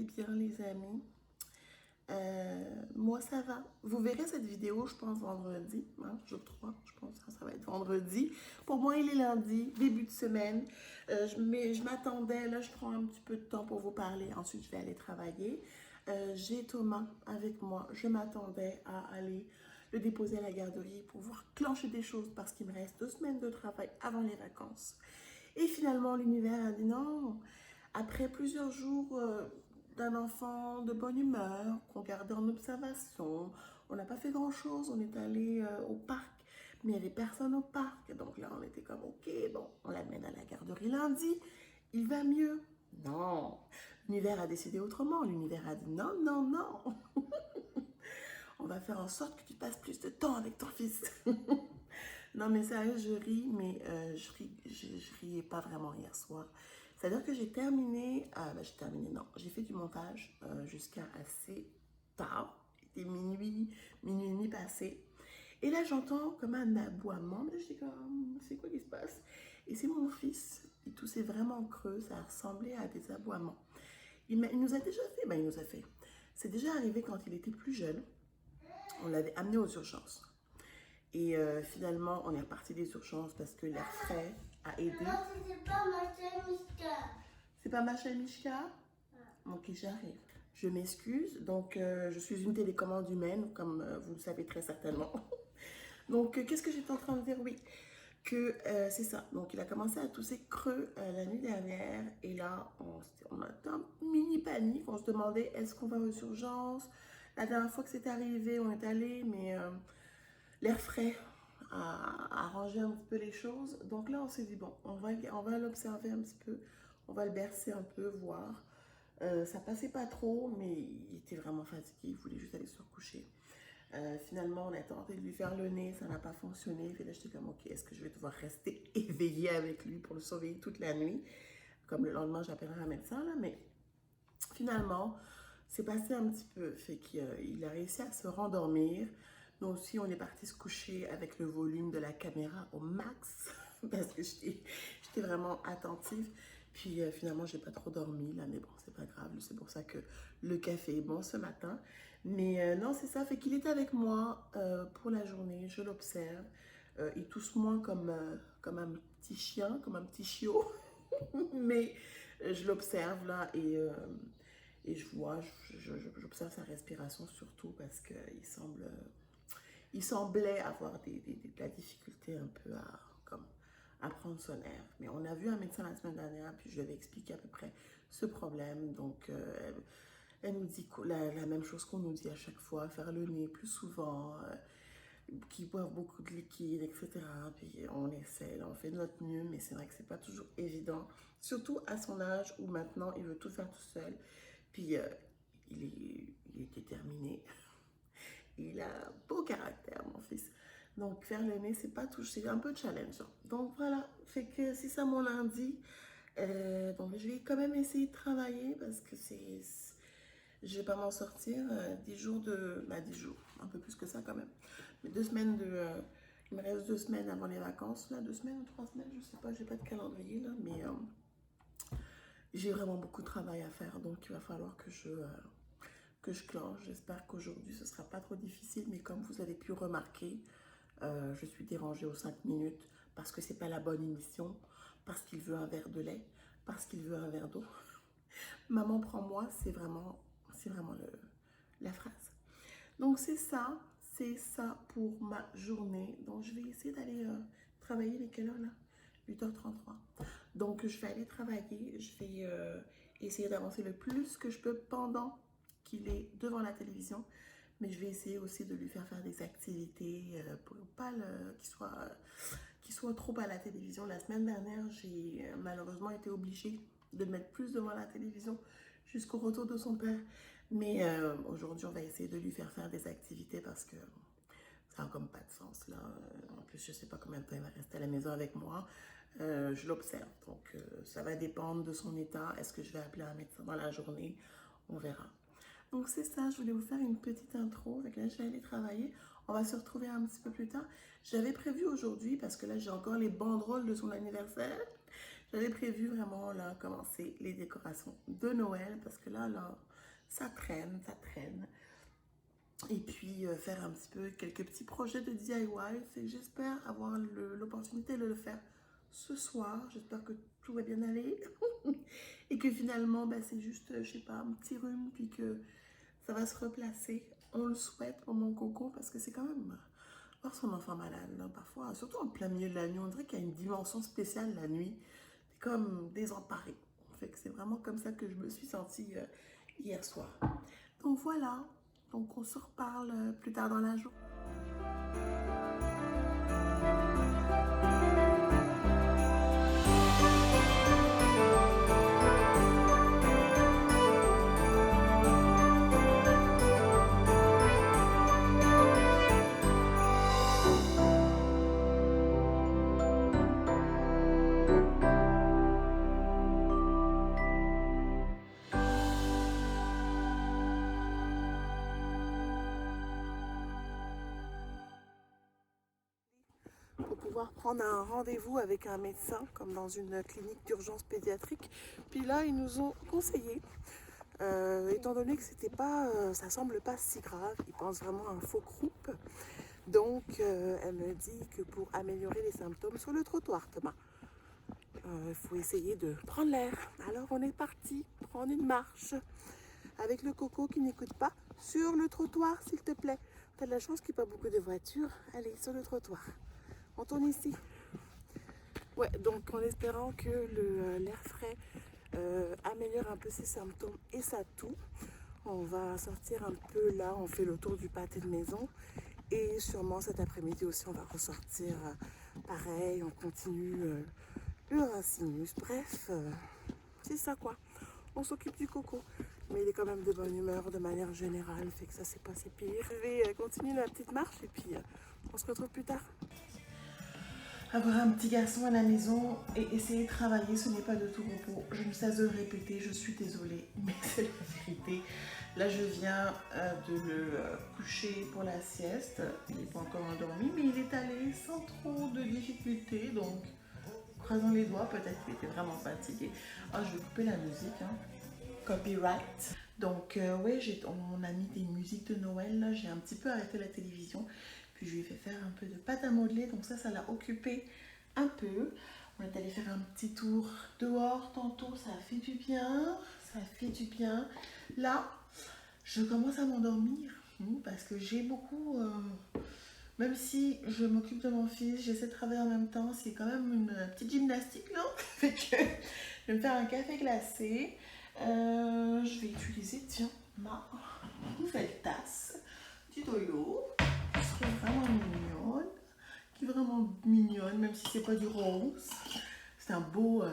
allez bien les amis. Moi ça va. Vous verrez cette vidéo, je pense vendredi, hein, je crois, je pense que ça va être vendredi. Pour moi il est lundi, début de semaine. Je m'attendais, là je prends un petit peu de temps pour vous parler, ensuite je vais aller travailler. J'ai Thomas avec moi, je m'attendais à aller le déposer à la garderie pour pouvoir clencher des choses parce qu'il me reste 2 semaines de travail avant les vacances. Et finalement l'univers a dit non. Après plusieurs jours d'un enfant de bonne humeur, qu'on gardait en observation, on n'a pas fait grand-chose, on est allé au parc, mais il n'y avait personne au parc. Donc là, on était comme, ok, bon, on l'amène à la garderie lundi, il va mieux. Non, l'univers a décidé autrement. L'univers a dit non, non, non. On va faire en sorte que tu passes plus de temps avec ton fils. Non, mais sérieux, je ris, mais je riais pas vraiment hier soir. C'est-à-dire que j'ai terminé, non, j'ai fait du montage jusqu'à assez tard. Il était minuit et demi passé. Et là, j'entends comme un aboiement. Mais je dis comme, c'est quoi qui se passe? Et c'est mon fils. Il toussait vraiment creux. Ça ressemblait à des aboiements. Il nous a déjà fait, il nous a fait. C'est déjà arrivé quand il était plus jeune. On l'avait amené aux urgences. Et finalement, on est reparti des urgences parce que l'air frais a aidé. Non, c'est pas Macha Mishka. C'est pas Macha Mishka? Ok, j'arrive. Je m'excuse. Donc, je suis une télécommande humaine, comme vous le savez très certainement. Donc, qu'est-ce que j'étais en train de dire? Oui, que c'est ça. Donc, il a commencé à tousser creux la nuit dernière. Et là, on a un mini panique. On se demandait, est-ce qu'on va aux urgences? La dernière fois que c'est arrivé, on est allé, mais l'air frais a arrangé un petit peu les choses. Donc là, on s'est dit, bon, on va l'observer un petit peu. On va le bercer un peu, voir. Ça passait pas trop, mais il était vraiment fatigué. Il voulait juste aller se recoucher. Finalement, on a tenté de lui faire le nez, ça n'a pas fonctionné. Puis là, j'étais comme, ok, est-ce que je vais devoir rester éveillée avec lui pour le surveiller toute la nuit? Comme le lendemain, j'appellerai un médecin, là, mais finalement, c'est passé un petit peu. Fait qu'il a réussi à se rendormir. Nous aussi, on est parti se coucher avec le volume de la caméra au max parce que j'étais vraiment attentive. Puis finalement, j'ai pas trop dormi là, mais bon, c'est pas grave. C'est pour ça que le café est bon ce matin. Mais non, c'est ça. Fait qu'il est avec moi pour la journée. Je l'observe. Il tousse moins comme un petit chien, comme un petit chiot. Mais je l'observe là et je vois, j'observe sa respiration surtout parce il semblait avoir de la difficulté un peu à prendre son air. Mais on a vu un médecin la semaine dernière, puis je lui avais expliqué à peu près ce problème. Donc, elle nous dit la même chose qu'on nous dit à chaque fois, faire le nez plus souvent, qui boivent beaucoup de liquide, etc. Puis on essaie, là, on fait de notre mieux, mais c'est vrai que c'est pas toujours évident. Surtout à son âge où maintenant il veut tout faire tout seul. Puis il est déterminé. Il a un beau caractère, mon fils. Donc faire le nez, c'est pas tout, c'est un peu challengeant. Donc voilà, fait que c'est ça mon lundi. Donc je vais quand même essayer de travailler parce que je vais pas m'en sortir. 10 jours 10 jours, un peu plus que ça quand même. Mais 2 semaines il me reste 2 semaines avant les vacances, là, 2 semaines ou 3 semaines, je sais pas, j'ai pas de calendrier là, mais j'ai vraiment beaucoup de travail à faire, donc il va falloir que je clenche. J'espère qu'aujourd'hui ce sera pas trop difficile, mais comme vous avez pu remarquer, je suis dérangée aux 5 minutes parce que c'est pas la bonne émission, parce qu'il veut un verre de lait, parce qu'il veut un verre d'eau. Maman prends-moi, c'est vraiment la phrase. Donc c'est ça pour ma journée. Donc je vais essayer d'aller travailler. Il est quelle heure là? 8h33. Donc je vais aller travailler. Je vais essayer d'avancer le plus que je peux pendant qu'il est devant la télévision. Mais je vais essayer aussi de lui faire des activités pour pas qu'il soit trop à la télévision. La semaine dernière, j'ai malheureusement été obligée de le mettre plus devant la télévision jusqu'au retour de son père. Mais aujourd'hui, on va essayer de lui faire des activités parce que ça n'a comme pas de sens là. En plus, je ne sais pas combien de temps il va rester à la maison avec moi. Je l'observe, donc ça va dépendre de son état. Est-ce que je vais appeler un médecin dans la journée? On verra. Donc c'est ça, je voulais vous faire une petite intro. Avec là, je vais aller travailler. On va se retrouver un petit peu plus tard. J'avais prévu aujourd'hui, parce que là, j'ai encore les banderoles de son anniversaire. J'avais prévu vraiment là commencer les décorations de Noël, parce que là, ça traîne, ça traîne. Et puis faire un petit peu quelques petits projets de DIY. J'espère avoir l'opportunité de le faire ce soir. J'espère que tout va bien aller. Et que finalement, ben, c'est juste, je sais pas, un petit rhume, puis que ça va se replacer. On le souhaite pour mon coco, parce que c'est quand même voir son enfant malade, là, parfois, surtout en plein milieu de la nuit. On dirait qu'il y a une dimension spéciale la nuit. C'est comme désemparé. Fait que c'est vraiment comme ça que je me suis sentie hier soir. Donc voilà. Donc on se reparle plus tard dans la journée. Pour pouvoir prendre un rendez-vous avec un médecin, comme dans une clinique d'urgence pédiatrique. Puis là, ils nous ont conseillé, étant donné que c'était pas, ça semble pas si grave, ils pensent vraiment à un faux croup. Donc, elle me dit que pour améliorer les symptômes sur le trottoir, Thomas, il faut essayer de prendre l'air. Alors, on est parti prendre une marche avec le coco qui n'écoute pas sur le trottoir, s'il te plaît. T'as de la chance qu'il n'y ait pas beaucoup de voitures. Allez, sur le trottoir. On tourne ici. Ouais, donc en espérant que l'air frais améliore un peu ses symptômes et sa toux, on va sortir un peu là, on fait le tour du pâté de maison et sûrement cet après-midi aussi on va ressortir pareil, on continue le Racinus. Bref, c'est ça quoi. On s'occupe du coco, mais il est quand même de bonne humeur de manière générale, fait que ça c'est pas si pire. Je vais continuer la petite marche et puis on se retrouve plus tard. Avoir un petit garçon à la maison et essayer de travailler, ce n'est pas de tout repos. Je ne cesse de le répéter, je suis désolée, mais c'est la vérité. Là, je viens de le coucher pour la sieste. Il n'est pas encore endormi, mais il est allé sans trop de difficultés. Donc, croisons les doigts, peut-être qu'il était vraiment fatigué. Ah, je vais couper la musique, hein. Copyright. Donc, oui, on a mis des musiques de Noël. J'ai un petit peu arrêté la télévision. Puis je lui ai fait faire un peu de pâte à modeler, donc ça l'a occupé un peu. On est allé faire un petit tour dehors tantôt, ça a fait du bien, ça fait du bien. Là, je commence à m'endormir parce que j'ai beaucoup, même si je m'occupe de mon fils, j'essaie de travailler en même temps, c'est quand même une petite gymnastique là. Fait que je vais me faire un café glacé. Je vais utiliser, tiens, ma nouvelle tasse du Doyo. Qui est vraiment mignonne, même si c'est pas du rose. C'est un beau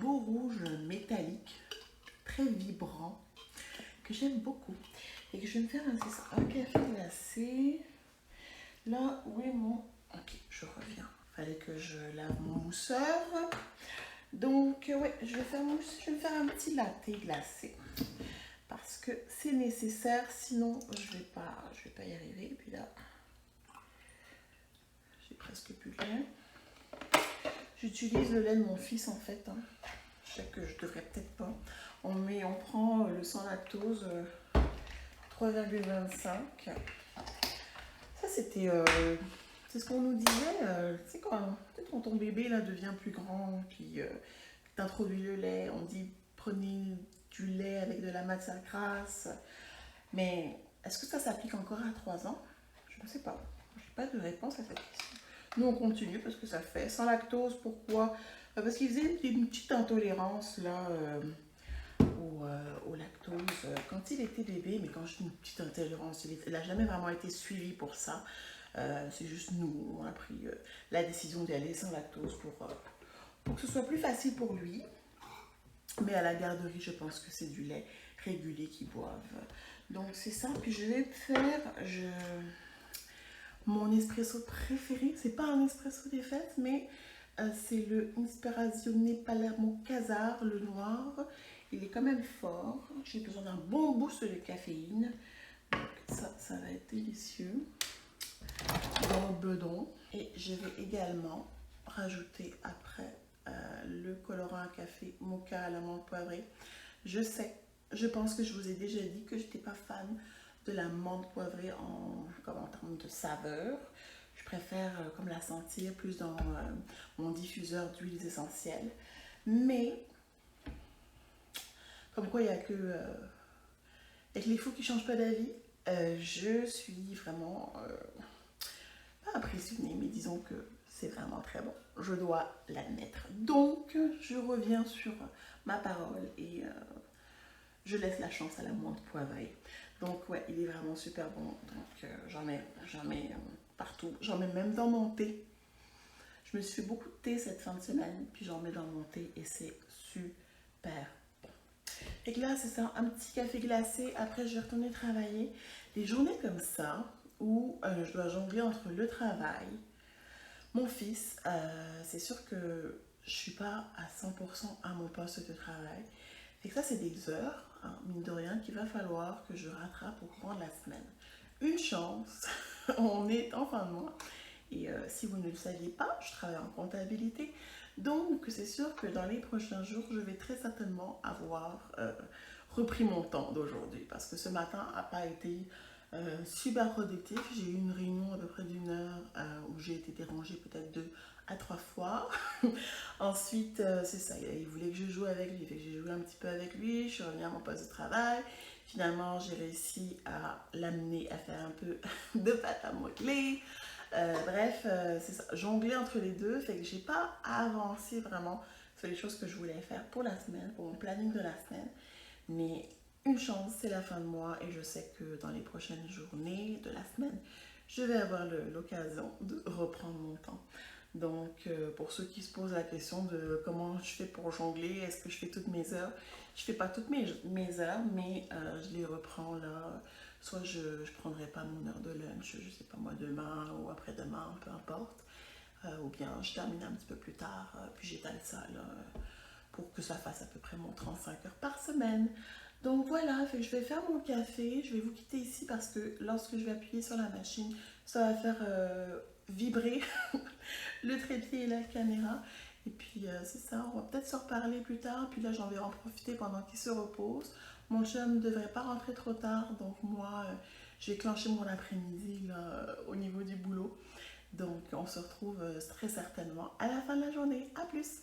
rouge métallique, très vibrant, que j'aime beaucoup. Et que je vais me faire un café glacé. Là, où est mon... Ok, je reviens. Fallait que je lave mon mousseur. Donc, ouais, je vais faire un petit latte glacé. Parce que c'est nécessaire, sinon je vais pas y arriver. Et puis là... presque plus de lait. J'utilise le lait de mon fils en fait. Hein. Je sais que je devrais peut-être pas. On prend le sans lactose 3,25. Ça c'était, c'est ce qu'on nous disait. Tu sais quand ton bébé là devient plus grand, puis t'introduis le lait, on dit prenez du lait avec de la matière grasse. Mais est-ce que ça s'applique encore à 3 ans? Je ne sais pas. Je n'ai pas de réponse à cette question. Nous, on continue parce que ça fait. Sans lactose, pourquoi? Parce qu'il faisait une petite intolérance là au lactose quand il était bébé. Mais quand je dis une petite intolérance, il n'a jamais vraiment été suivi pour ça. C'est juste nous, on a pris la décision d'y aller sans lactose pour que ce soit plus facile pour lui. Mais à la garderie, je pense que c'est du lait régulier qu'ils boivent. Donc c'est ça. Puis je vais faire... Mon espresso préféré, c'est pas un espresso des fêtes, mais c'est le Inspirazione Palermo Casar, le noir. Il est quand même fort. J'ai besoin d'un bon boost de caféine. Donc ça va être délicieux. Dans le bedon. Et je vais également rajouter après le colorant à café mocha à l'amande poivrée. Je sais je pense que je vous ai déjà dit que je n'étais pas fan de la menthe poivrée comme en termes de saveur. Je préfère comme la sentir plus dans mon diffuseur d'huiles essentielles. Mais, comme quoi il n'y a que avec les fous qui ne changent pas d'avis, je suis vraiment pas impressionnée, mais disons que c'est vraiment très bon. Je dois l'admettre. Donc, je reviens sur ma parole et je laisse la chance à la menthe poivrée. Donc, ouais, il est vraiment super bon. Donc, j'en mets partout. J'en mets même dans mon thé. Je me suis fait beaucoup de thé cette fin de semaine, puis j'en mets dans mon thé et c'est super. Et que là, c'est ça, un petit café glacé. Après, je vais retourner travailler. Des journées comme ça, où je dois jongler entre le travail, mon fils, c'est sûr que je suis pas à 100% à mon poste de travail. Et que ça, c'est des heures, hein, mine de rien, qu'il va falloir que je rattrape au cours de la semaine. Une chance, on est en fin de mois. Et si vous ne le saviez pas, je travaille en comptabilité. Donc, c'est sûr que dans les prochains jours, je vais très certainement avoir repris mon temps d'aujourd'hui. Parce que ce matin n'a pas été super productif. J'ai eu une réunion à peu près d'une heure où j'ai été dérangée peut-être 2 à 3 fois. Ensuite, c'est ça, il voulait que je joue avec lui. Fait que j'ai joué un petit peu avec lui, je suis revenue à mon poste de travail. Finalement, j'ai réussi à l'amener à faire un peu de pâte à modeler. Bref, c'est ça, jongler entre les deux, fait que j'ai pas avancé vraiment sur les choses que je voulais faire pour la semaine, pour mon planning de la semaine. Mais une chance, c'est la fin de mois et je sais que dans les prochaines journées de la semaine, je vais avoir l'occasion de reprendre mon temps. Donc, pour ceux qui se posent la question de comment je fais pour jongler, est-ce que je fais toutes mes heures? Je fais pas toutes mes heures, mais je les reprends là. Soit je ne prendrai pas mon heure de lunch, je sais pas moi, demain ou après-demain, peu importe. Ou bien je termine un petit peu plus tard, puis j'étale ça là, pour que ça fasse à peu près mon 35 heures par semaine. Donc voilà, fait que je vais faire mon café, je vais vous quitter ici parce que lorsque je vais appuyer sur la machine, ça va faire vibrer le trépied et la caméra. Et puis c'est ça, on va peut-être se reparler plus tard. Puis là, j'en vais en profiter pendant qu'il se repose. Mon chum ne devrait pas rentrer trop tard, donc moi, j'ai clenché mon après-midi au niveau du boulot. Donc on se retrouve très certainement à la fin de la journée. À plus!